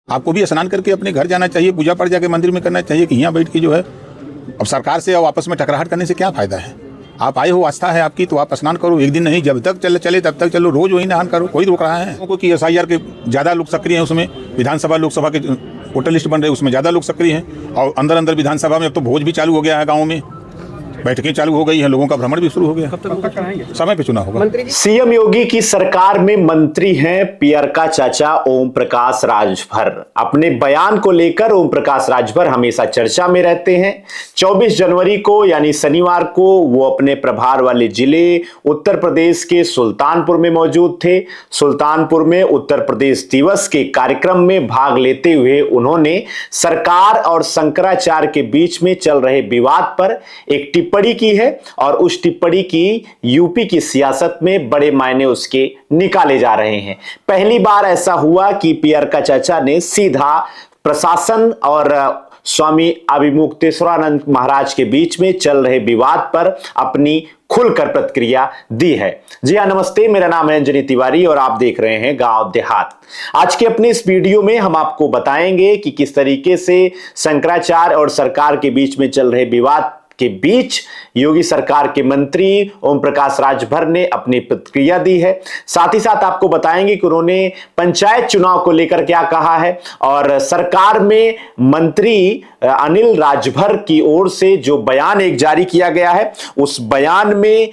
आपको भी स्नान करके अपने घर जाना चाहिए, पूजा पाठ जाके मंदिर में करना चाहिए कि यहाँ बैठ के जो है अब सरकार से और आपस में टकराहट करने से क्या फायदा है। आप आए हो, आस्था है आपकी, तो आप स्नान करो। एक दिन नहीं, जब तक चले तब तक चलो, रोज वही नहान करो, कोई रोक रहा है क्योंकि SIR के ज़्यादा लोग सक्रिय हैं उसमें। विधानसभा लोकसभा के वोटर लिस्ट बन रहे, उसमें ज़्यादा लोग सक्रिय हैं। और अंदर विधानसभा में अब तो भोज भी चालू हो गया है, गाँव में बैठकें चालू हो गई हैं, लोगों का भ्रमण भी शुरू हो गया। कब तक कराएंगे? समय पे चुनाव होगा। सीएम योगी की सरकार में मंत्री हैं पियरका चाचा ओम प्रकाश राजभर। अपने बयान को लेकर ओम प्रकाश राजभर हमेशा चर्चा में रहते हैं। 24 जनवरी को यानी शनिवार को वो अपने प्रभार वाले जिले उत्तर प्रदेश के सुल्तानपुर में मौजूद थे। सुल्तानपुर में उत्तर प्रदेश दिवस के कार्यक्रम में भाग लेते हुए उन्होंने सरकार और शंकराचार्य के बीच में चल रहे विवाद पर एक टिप्पणी की है और उस टिप्पणी की यूपी की सियासत में बड़े मायने उसके निकाले जा रहे हैं। पहली बार ऐसा हुआ कि पियरका चाचा ने सीधा प्रशासन और स्वामी अभिमुक्तेश्वरानंद महाराज के बीच में चल रहे विवाद पर अपनी खुलकर प्रतिक्रिया दी है। जी हाँ, नमस्ते, मेरा नाम है अंजनी तिवारी और आप देख रहे हैं गांव देहात। आज के अपने इस वीडियो में हम आपको बताएंगे कि किस तरीके से शंकराचार्य और सरकार के बीच में चल रहे विवाद के बीच योगी सरकार के मंत्री ओम प्रकाश राजभर ने अपनी प्रतिक्रिया दी है। साथ ही साथ आपको बताएंगे कि उन्होंने पंचायत चुनाव को लेकर क्या कहा है और सरकार में मंत्री अनिल राजभर की ओर से जो बयान एक जारी किया गया है उस बयान में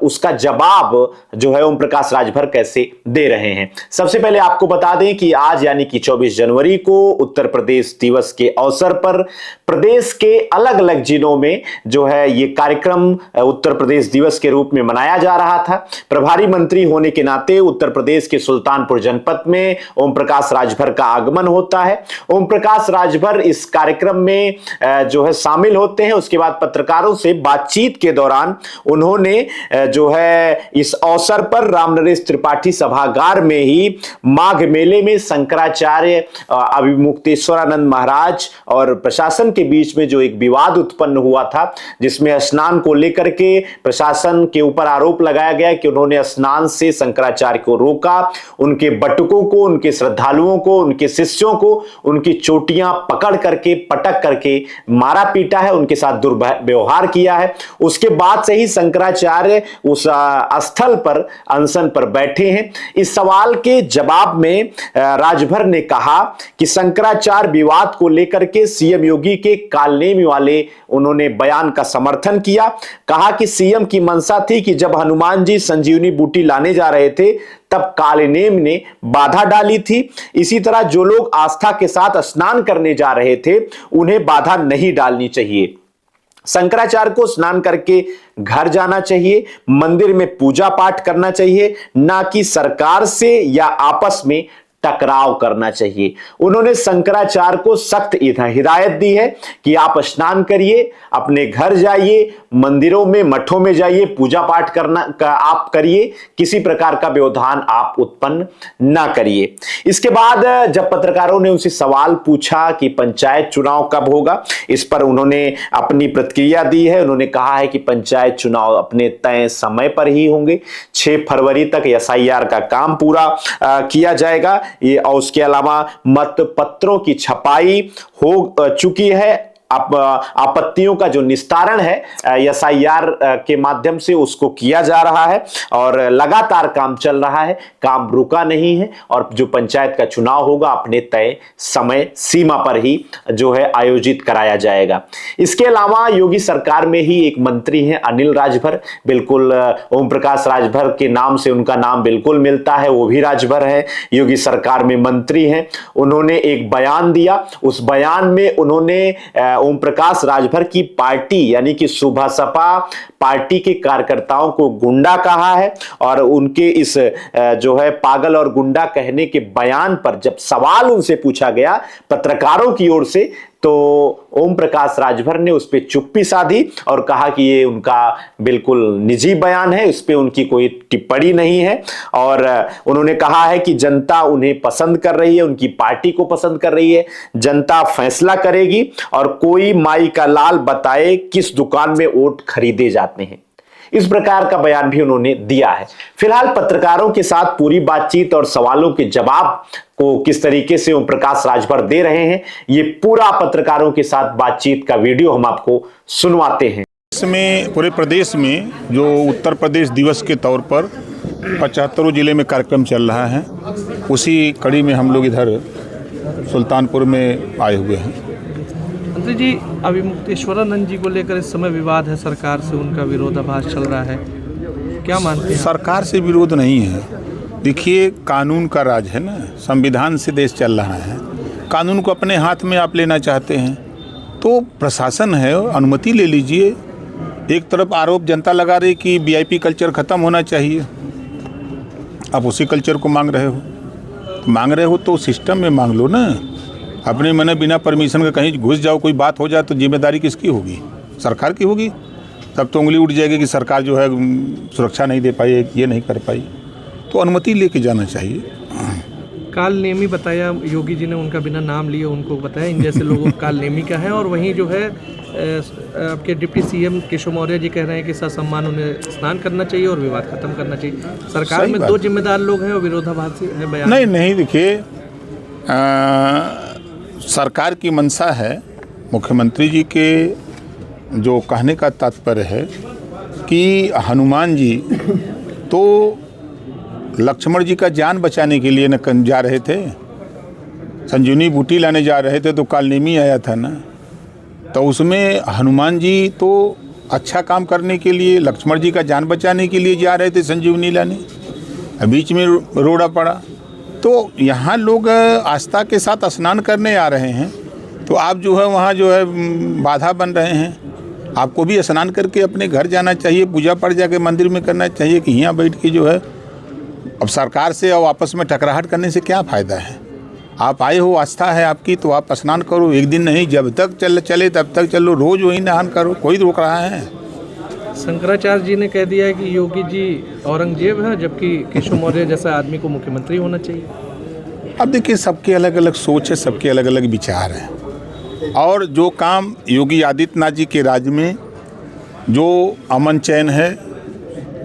उसका जवाब जो है ओम प्रकाश राजभर कैसे दे रहे हैं। सबसे पहले आपको बता दें कि आज यानी कि 24 जनवरी को उत्तर प्रदेश दिवस के अवसर पर प्रदेश के अलग अलग जिलों में जो है ये कार्यक्रम उत्तर प्रदेश दिवस के रूप में मनाया जा रहा था। प्रभारी मंत्री होने के नाते उत्तर प्रदेश के सुल्तानपुर जनपद में ओम प्रकाश राजभर का आगमन होता है। ओम प्रकाश राजभर इस कार्यक्रम में जो है शामिल होते हैं। उसके बाद पत्रकारों से बातचीत के दौरान उन्होंने जो है इस अवसर पर रामनरेश त्रिपाठी सभागार में ही माघ मेले में शंकराचार्य अभिमुक्तेश्वरानंद महाराज और प्रशासन के बीच में जो एक विवाद उत्पन्न हुआ था जिसमें स्नान को लेकर के प्रशासन के ऊपर आरोप लगाया गया कि उन्होंने स्नान से शंकराचार्य को रोका, उनके बटुकों को, उनके श्रद्धालुओं को, उनके शिष्यों को उनकी चोटियां पकड़ करके पटक करके मारा पीटा है, उनके साथ दुर्व्यवहार किया है। उसके बाद से ही शंकराचार्य उस स्थल पर अनशन पर बैठे हैं। इस सवाल के जवाब में राजभर ने कहा कि शंकराचार्य विवाद को लेकर के सीएम योगी के कालनेमी वाले उन्होंने बयान का समर्थन किया। कहा कि सीएम की मंशा थी कि जब हनुमान जी संजीवनी बूटी लाने जा रहे थे तब कालनेम ने बाधा डाली थी। इसी तरह जो लोग आस्था के साथ स्नान करने जा रहे थे उन्हें बाधा नहीं डालनी चाहिए। शंकराचार्य को स्नान करके घर जाना चाहिए, मंदिर में पूजा पाठ करना चाहिए, ना कि सरकार से या आपस में टकराव करना चाहिए। उन्होंने शंकराचार्य को सख्त हिदायत दी है कि आप स्नान करिए, अपने घर जाइए, मंदिरों में मठों में जाइए, पूजा पाठ करना आप करिए, किसी प्रकार का व्यवधान आप उत्पन्न ना करिए। इसके बाद जब पत्रकारों ने उनसे सवाल पूछा कि पंचायत चुनाव कब होगा, इस पर उन्होंने अपनी प्रतिक्रिया दी है। उन्होंने कहा है कि पंचायत चुनाव अपने तय समय पर ही होंगे। 6 फरवरी तक SIR का काम पूरा किया जाएगा। ये और उसके अलावा मत पत्रों की छपाई हो चुकी है। आपत्तियों का जो निस्तारण है SIR के माध्यम से उसको किया जा रहा है और लगातार काम चल रहा है, काम रुका नहीं है और जो पंचायत का चुनाव होगा अपने तय समय सीमा पर ही जो है आयोजित कराया जाएगा। इसके अलावा योगी सरकार में ही एक मंत्री हैं अनिल राजभर। बिल्कुल ओम प्रकाश राजभर के नाम से उनका नाम बिल्कुल मिलता है, वो भी राजभर है, योगी सरकार में मंत्री हैं। उन्होंने एक बयान दिया। उस बयान में उन्होंने ओम प्रकाश राजभर की पार्टी यानी कि सुबह सपा पार्टी के कार्यकर्ताओं को गुंडा कहा है और उनके इस जो है पागल और गुंडा कहने के बयान पर जब सवाल उनसे पूछा गया पत्रकारों की ओर से तो ओम प्रकाश राजभर ने उस पर चुप्पी साधी और कहा कि ये उनका बिल्कुल निजी बयान है, इस पे उनकी कोई टिप्पणी नहीं है। और उन्होंने कहा है कि जनता उन्हें पसंद कर रही है, उनकी पार्टी को पसंद कर रही है, जनता फैसला करेगी और कोई माई का लाल बताए किस दुकान में वोट खरीदे जाते हैं। इस प्रकार का बयान भी उन्होंने दिया है। फिलहाल पत्रकारों के साथ पूरी बातचीत और सवालों के जवाब को किस तरीके से ओम प्रकाश राजभर दे रहे हैं, ये पूरा पत्रकारों के साथ बातचीत का वीडियो हम आपको सुनवाते हैं। इसमें पूरे प्रदेश में जो उत्तर प्रदेश दिवस के तौर पर 75 जिले में कार्यक्रम चल रहा है, उसी कड़ी में हम लोग इधर सुल्तानपुर में आए हुए हैं। मंत्री जी, अभी मुक्तेश्वरानंद जी को लेकर इस समय विवाद है, सरकार से उनका विरोधाभास चल रहा है, क्या मानते हैं? सरकार से विरोध नहीं है। देखिए, कानून का राज है ना, संविधान से देश चल रहा है। कानून को अपने हाथ में आप लेना चाहते हैं तो प्रशासन है, अनुमति ले लीजिए। एक तरफ आरोप जनता लगा रही कि वीआईपी कल्चर ख़त्म होना चाहिए, आप उसी कल्चर को मांग रहे हो तो सिस्टम में मांग लो ना। अपने मन बिना परमिशन का कहीं घुस जाओ, कोई बात हो जाए तो जिम्मेदारी किसकी होगी? सरकार की होगी। तब तो उंगली उठ जाएगी कि सरकार जो है सुरक्षा नहीं दे पाई, ये नहीं कर पाई। तो अनुमति लेके जाना चाहिए। काल नेमी बताया योगी जी ने, उनका बिना नाम लिए उनको बताया इन जैसे लोगों काल नेमी का है। और वहीं जो है आपके डिप्टी सीएम केशव मौर्य जी कह रहे हैं कि ससम्मान उन्हें स्नान करना चाहिए और विवाद खत्म करना चाहिए। सरकार में दो जिम्मेदार लोग हैं और विरोधाभासी है बयान। नहीं, देखिए, सरकार की मंशा है, मुख्यमंत्री जी के जो कहने का तात्पर्य है कि हनुमान जी तो लक्ष्मण जी का जान बचाने के लिए न जा रहे थे, संजीवनी बूटी लाने जा रहे थे तो कालनेमी आया था ना। तो उसमें हनुमान जी तो अच्छा काम करने के लिए, लक्ष्मण जी का जान बचाने के लिए जा रहे थे संजीवनी लाने, बीच में रोड़ा पड़ा। तो यहाँ लोग आस्था के साथ स्नान करने आ रहे हैं, तो आप जो है वहाँ जो है बाधा बन रहे हैं। आपको भी स्नान करके अपने घर जाना चाहिए, पूजा पाठ जाके मंदिर में करना चाहिए कि यहाँ बैठ के जो है अब सरकार से और आपस में टकराहट करने से क्या फ़ायदा है? आप आए हो, आस्था है आपकी, तो आप स्नान करो। एक दिन नहीं, जब तक चले तब तक चलो, रोज़ वही नहान करो, कोई रोक रहा है? शंकराचार्य जी ने कह दिया है कि योगी जी औरंगजेब हैं, जबकि केशव मौर्य जैसा आदमी को मुख्यमंत्री होना चाहिए। अब देखिए, सबके अलग अलग सोच है, सबके अलग अलग विचार हैं। और जो काम योगी आदित्यनाथ जी के राज्य में जो अमन चैन है,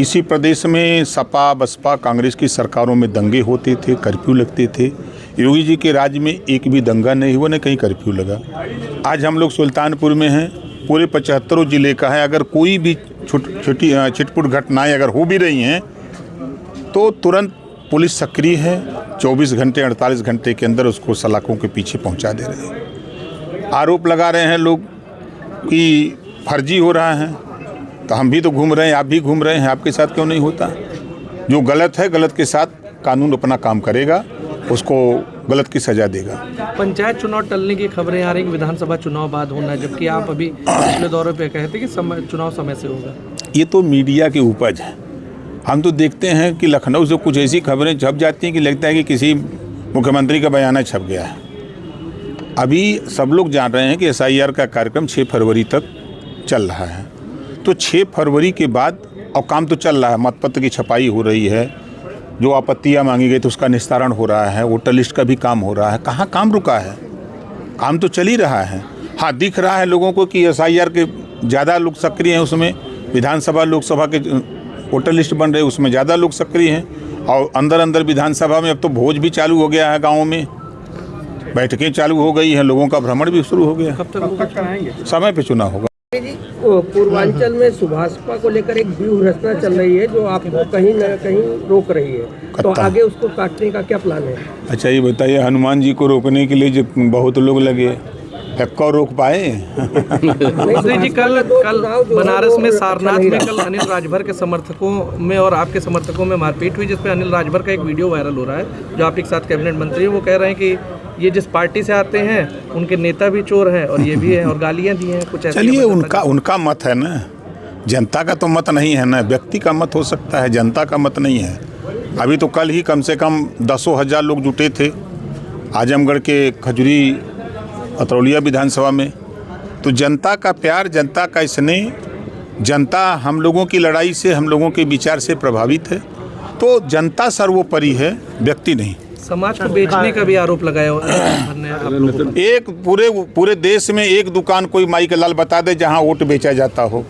इसी प्रदेश में सपा बसपा कांग्रेस की सरकारों में दंगे होते थे, कर्फ्यू लगते थे। योगी जी के राज्य में एक भी दंगा नहीं हुआ, न कहीं कर्फ्यू लगा। आज हम लोग सुल्तानपुर में हैं, पूरे 75 जिले का है। अगर कोई भी छोटी छिटपुट घटनाएं अगर हो भी रही हैं तो तुरंत पुलिस सक्रिय है, 24 घंटे 48 घंटे के अंदर उसको सलाखों के पीछे पहुंचा दे रहे हैं। आरोप लगा रहे हैं लोग कि फर्जी हो रहा है, तो हम भी तो घूम रहे हैं, आप भी घूम रहे हैं, आपके साथ क्यों नहीं होता? जो गलत है, गलत के साथ कानून अपना काम करेगा, उसको गलत की सजा देगा। पंचायत चुनाव टलने की खबरें आ रही, विधानसभा चुनाव बाद होना है, जबकि आप अभी पिछले दौरे पे कहते कि चुनाव समय से होगा। ये तो मीडिया की उपज है। हम तो देखते हैं कि लखनऊ से कुछ ऐसी खबरें छप जाती हैं कि लगता है कि किसी मुख्यमंत्री का बयान छप गया है। अभी सब लोग जान रहे हैं कि SIR का कार्यक्रम 6 फरवरी तक चल रहा है। तो 6 फरवरी के बाद और काम तो चल रहा है, मतपत्र की छपाई हो रही है, जो आपत्तियां मांगी गई तो उसका निस्तारण हो रहा है, वोटर लिस्ट का भी काम हो रहा है। कहाँ काम रुका है? काम तो चल ही रहा है। हाँ, दिख रहा है लोगों को कि SIR के ज़्यादा लोग सक्रिय हैं, उसमें विधानसभा लोकसभा के वोटर लिस्ट बन रहे, उसमें ज़्यादा लोग सक्रिय हैं। और अंदर विधानसभा में अब तो भोज भी चालू हो गया है, गाँव में बैठकें चालू हो गई हैं, लोगों का भ्रमण भी शुरू हो गया। कब तक कराएंगे? समय पे चुनाव होगा। पूर्वांचल में सुभाषपा को लेकर एक व्यूह रचना चल रही है जो आपको कहीं न कहीं रोक रही है, तो आगे उसको काटने का क्या प्लान है? अच्छा, ये बताइए, हनुमान जी को रोकने के लिए जो बहुत लोग लगे, एक्का रोक पाए? मंत्री जी, कल बनारस में सारनाथ में कल अनिल राजभर के समर्थकों में और आपके समर्थकों में मारपीट हुई, जिसपे अनिल राजभर का एक वीडियो वायरल हो रहा है, जो आपके साथ कैबिनेट मंत्री है। वो कह रहे हैं कि ये जिस पार्टी से आते हैं उनके नेता भी चोर हैं और ये भी हैं, और गालियां दी हैं कुछ ऐसे। चलिए, उनका मत है ना, जनता का तो मत नहीं है ना। व्यक्ति का मत हो सकता है, जनता का मत नहीं है। अभी तो कल ही कम से कम 10,000 लोग जुटे थे आजमगढ़ के खजुरी अतरौलिया विधानसभा में। तो जनता का प्यार, जनता का स्नेह, जनता हम लोगों की लड़ाई से, हम लोगों के विचार से प्रभावित है। तो जनता सर्वोपरि है, व्यक्ति नहीं। समाज को बेचने का भी आरोप लगाया आप लोगों पर। एक पूरे देश में एक दुकान कोई माई के लाल बता दे जहां वोट बेचा जाता हो।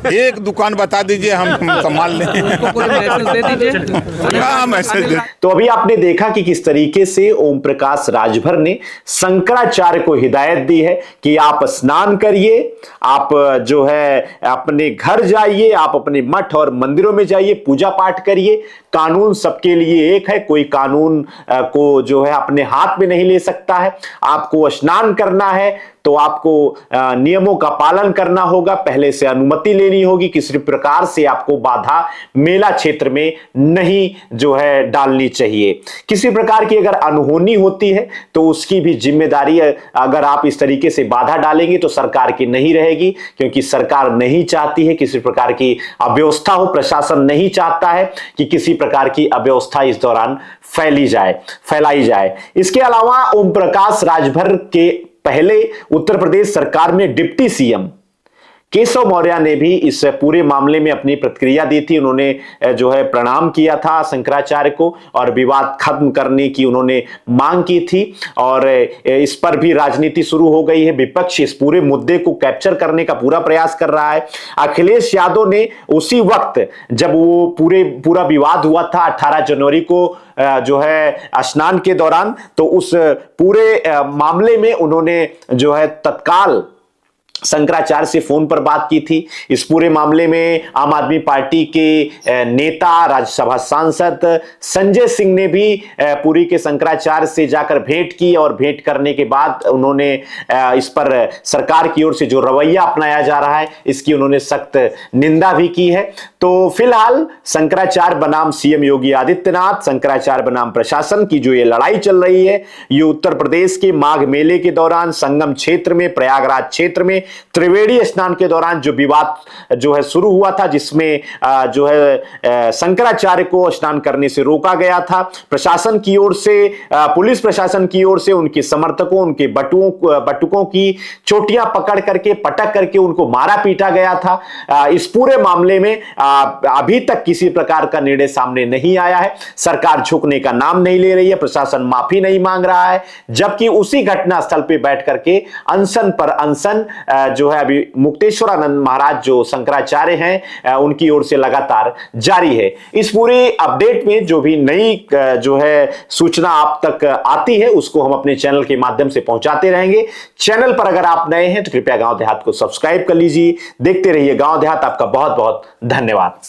एक दुकान बता दीजिए, हम संभाल लें। उनको कोई मैसेज दे दीजिए। क्या मैसेज दे? तो अभी आपने देखा कि किस तरीके से ओम प्रकाश राजभर ने शंकराचार्य को हिदायत दी है कि आप स्नान करिए, आप जो है अपने घर जाइए, आप अपने मठ और मंदिरों में जाइए, पूजा पाठ करिए। कानून सबके लिए एक है, कोई कानून को जो है अपने हाथ में नहीं ले सकता है। आपको स्नान करना है तो आपको नियमों का पालन करना होगा, पहले से अनुमति लेनी होगी, किसी प्रकार से आपको बाधा मेला क्षेत्र में नहीं जो है डालनी चाहिए। किसी प्रकार की अगर अनहोनी होती है तो उसकी भी जिम्मेदारी, अगर आप इस तरीके से बाधा डालेंगे तो सरकार की नहीं रहेगी, क्योंकि सरकार नहीं चाहती है किसी प्रकार की अव्यवस्था हो। प्रशासन नहीं चाहता है कि किसी प्रकार की अव्यवस्था इस दौरान फैलाई जाए। इसके अलावा ओम प्रकाश राजभर के पहले उत्तर प्रदेश सरकार में डिप्टी सीएम केशव मौर्य ने भी इस पूरे मामले में अपनी प्रतिक्रिया दी थी। उन्होंने जो है प्रणाम किया था शंकराचार्य को और विवाद खत्म करने की उन्होंने मांग की थी, और इस पर भी राजनीति शुरू हो गई है। विपक्ष इस पूरे मुद्दे को कैप्चर करने का पूरा प्रयास कर रहा है। अखिलेश यादव ने उसी वक्त जब वो पूरा विवाद हुआ था 18 जनवरी को जो है स्नान के दौरान, तो उस पूरे मामले में उन्होंने जो है तत्काल शंकराचार्य से फोन पर बात की थी। इस पूरे मामले में आम आदमी पार्टी के नेता राज्यसभा सांसद संजय सिंह ने भी पुरी के शंकराचार्य से जाकर भेंट की, और भेंट करने के बाद उन्होंने इस पर सरकार की ओर से जो रवैया अपनाया जा रहा है इसकी उन्होंने सख्त निंदा भी की है। तो फिलहाल शंकराचार्य बनाम सीएम योगी आदित्यनाथ, शंकराचार्य बनाम प्रशासन की जो ये लड़ाई चल रही है, ये उत्तर प्रदेश के माघ मेले के दौरान संगम क्षेत्र में, प्रयागराज क्षेत्र में त्रिवेणी स्नान के दौरान जो विवाद जो है शुरू हुआ था, जिसमें जो है शंकराचार्य को स्नान करने से रोका गया था। प्रशासन की ओर से, पुलिस प्रशासन की ओर से उनके समर्थकों, उनके बटुकों की चोटियां पकड़ करके, पटक करके उनको मारा पीटा गया था। इस पूरे मामले में अभी तक किसी प्रकार का निर्णय सामने नहीं आया है। सरकार झुकने का नाम नहीं ले रही है, प्रशासन माफी नहीं मांग रहा है, जबकि उसी घटना स्थल पर बैठ करके अनशन पर अनशन जो है अभी मुक्तेश्वरानंद महाराज जो शंकराचार्य हैं उनकी ओर से लगातार जारी है। इस पूरे अपडेट में जो भी नई जो है सूचना आप तक आती है उसको हम अपने चैनल के माध्यम से पहुंचाते रहेंगे। चैनल पर अगर आप नए हैं तो कृपया गांव देहात को सब्सक्राइब कर लीजिए। देखते रहिए गांव देहात। आपका बहुत बहुत धन्यवाद।